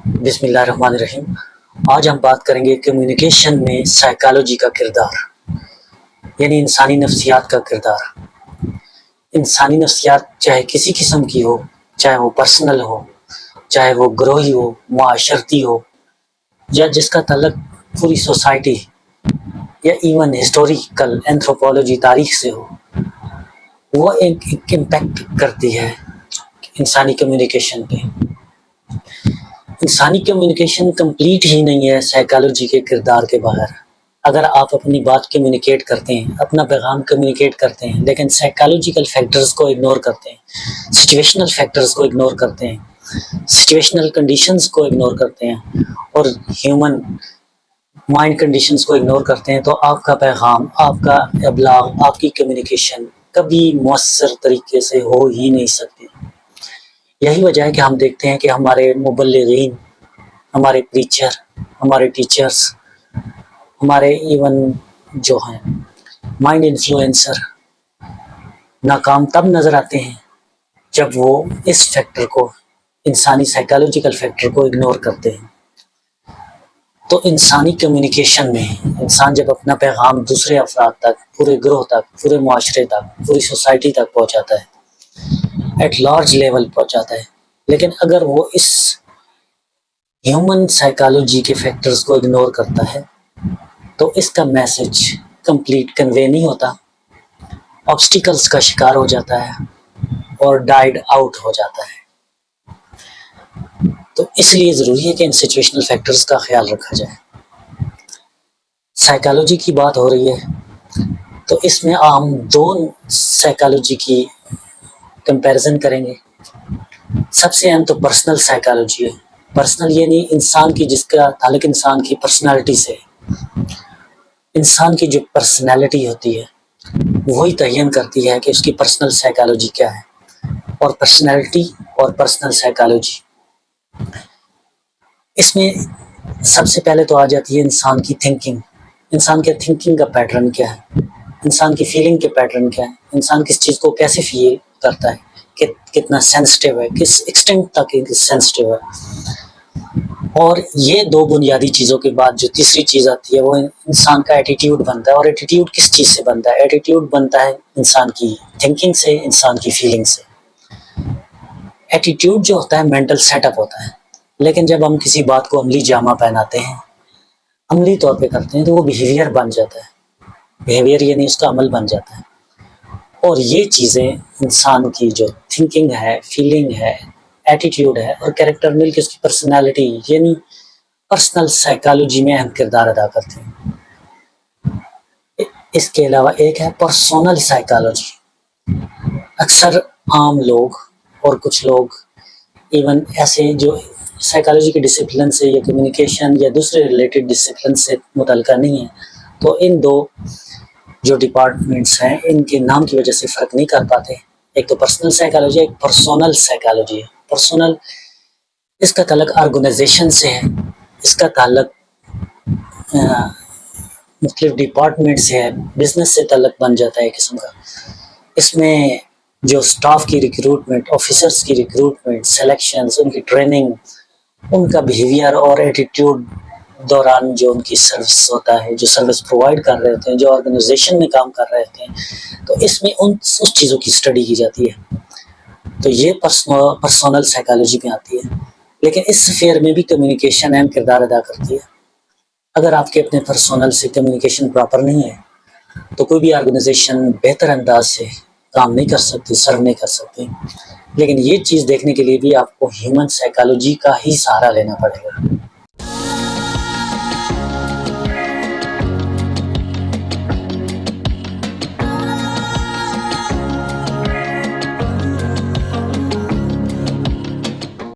بسم اللہ الرحمن الرحیم۔ آج ہم بات کریں گے کمیونیکیشن میں سائیکالوجی کا کردار، یعنی انسانی نفسیات کا کردار۔ انسانی نفسیات چاہے کسی قسم کی ہو، چاہے وہ پرسنل ہو، چاہے وہ گروہی ہو، معاشرتی ہو، یا جس کا تعلق پوری سوسائٹی یا ایون ہسٹوریکل اینتھروپولوجی تاریخ سے ہو، وہ ایک امپیکٹ کرتی ہے انسانی کمیونیکیشن پہ۔ انسانی کمیونیکیشن کمپلیٹ ہی نہیں ہے سائیکالوجی کے کردار کے بغیر۔ اگر آپ اپنی بات کمیونیکیٹ کرتے ہیں، اپنا پیغام کمیونیکیٹ کرتے ہیں، لیکن سائیکالوجیکل فیکٹرز کو اگنور کرتے ہیں، سچویشنل فیکٹرز کو اگنور کرتے ہیں، سچویشنل کنڈیشنز کو اگنور کرتے ہیں اور ہیومن مائنڈ کنڈیشنز کو اگنور کرتے ہیں، تو آپ کا پیغام، آپ کا ابلاغ، آپ کی کمیونیکیشن کبھی مؤثر طریقے سے ہو ہی نہیں سکتی۔ یہی وجہ ہے کہ ہم دیکھتے ہیں کہ ہمارے مبلغین، ہمارے پریچر، ہمارے ٹیچرز، ہمارے ایون جو ہیں مائنڈ انفلوئنسر ناکام تب نظر آتے ہیں جب وہ اس فیکٹر کو، انسانی سائیکالوجیکل فیکٹر کو اگنور کرتے ہیں۔ تو انسانی کمیونیکیشن میں انسان جب اپنا پیغام دوسرے افراد تک، پورے گروہ تک، پورے معاشرے تک، پوری سوسائٹی تک پہنچاتا ہے، ایٹ لارج لیول پہنچاتا ہے، لیکن اگر وہ اس ہیومن سائیکالوجی کے فیکٹرز کو اگنور کرتا ہے تو اس کا میسج کمپلیٹ کنوے نہیں ہوتا، آبسٹیکلز کا شکار ہو جاتا ہے اور ڈائیڈ آؤٹ ہو جاتا ہے۔ تو اس لیے ضروری ہے کہ ان سچویشنل فیکٹرز کا خیال رکھا جائے۔ سائیکالوجی کی بات ہو رہی ہے تو اس میں ہم دو سائیکالوجی کی کمپیریزن کریں گے۔ سب سے اہم تو پرسنل سائیکالوجی ہے۔ پرسنل یعنی انسان کی، جس کا تعلق انسان کی پرسنالٹی سے۔ انسان کی جو پرسنالٹی ہوتی ہے وہی تعین کرتی ہے کہ اس کی پرسنل سائیکالوجی کیا ہے۔ اور پرسنالٹی اور پرسنل سائیکالوجی، اس میں سب سے پہلے تو آ جاتی ہے انسان کی تھنکنگ۔ انسان کے تھنکنگ کا پیٹرن کیا ہے، انسان کی فیلنگ کے پیٹرن کیا ہے، انسان کس چیز کو کیسے فیل کرتا ہے، کتنا سینسٹیو ہے، کس ایکسٹینٹ تک سینسٹیو ہے۔ اور یہ دو بنیادی چیزوں کے بعد جو تیسری چیز آتی ہے وہ انسان کا ایٹیٹیوڈ بنتا ہے۔ اور ایٹیٹیوڈ کس چیز سے بنتا ہے؟ ایٹیٹیوڈ بنتا ہے انسان کی تھنکنگ سے، انسان کی فیلنگ سے۔ ایٹیٹیوڈ جو ہوتا ہے مینٹل سیٹ اپ ہوتا ہے، لیکن جب ہم کسی بات کو عملی جامہ پہناتے ہیں، عملی طور پہ کرتے ہیں، تو وہ بیہیویئر بن جاتا ہے۔ بیہیویئر یعنی اس کا عمل بن جاتا ہے۔ اور یہ چیزیں انسان کی جو تھنکنگ ہے، فیلنگ ہے، ایٹیٹیوڈ ہے اور کریکٹر مل کے اس کی پرسنالٹی یعنی پرسنل سائیکالوجی میں اہم کردار ادا کرتے ہیں۔ اس کے علاوہ ایک ہے پرسونل سائیکالوجی۔ اکثر عام لوگ اور کچھ لوگ ایون ایسے جو سائیکالوجی کے ڈسپلن سے یا کمیونیکیشن یا دوسرے ریلیٹڈ ڈسپلن سے متعلقہ نہیں ہیں، تو ان دو جو ڈپارٹمنٹس ہیں ان کے نام کی وجہ سے فرق نہیں کر پاتے۔ ایک تو پرسنل سائیکالوجی، ایک پرسونل سائیکالوجی ہے۔ پرسونل، اس کا تعلق آرگنائزیشن سے ہے، اس کا تعلق مختلف ڈپارٹمنٹ سے ہے، بزنس سے تعلق بن جاتا ہے ایک قسم کا۔ اس میں جو سٹاف کی ریکروٹمنٹ، آفیسرز کی ریکروٹمنٹ، سلیکشنز، ان کی ٹریننگ، ان کا بیہیویئر اور ایٹیٹیوڈ دوران جو ان کی سروس ہوتا ہے، جو سروس پرووائڈ کر رہے ہوتے ہیں، جو آرگنائزیشن میں کام کر رہے ہوتے ہیں، تو اس میں اس چیزوں کی اسٹڈی کی جاتی ہے۔ تو یہ پرسونل سائیکالوجی میں آتی ہے۔ لیکن اس سفیر میں بھی کمیونیکیشن اہم کردار ادا کرتی ہے۔ اگر آپ کے اپنے پرسونل سے کمیونیکیشن پراپر نہیں ہے تو کوئی بھی آرگنائزیشن بہتر انداز سے کام نہیں کر سکتی، سرو نہیں کر سکتی۔ لیکن یہ چیز دیکھنے کے لیے بھی آپ کو ہیومن سائیکالوجی کا ہی سہارا لینا پڑے گا۔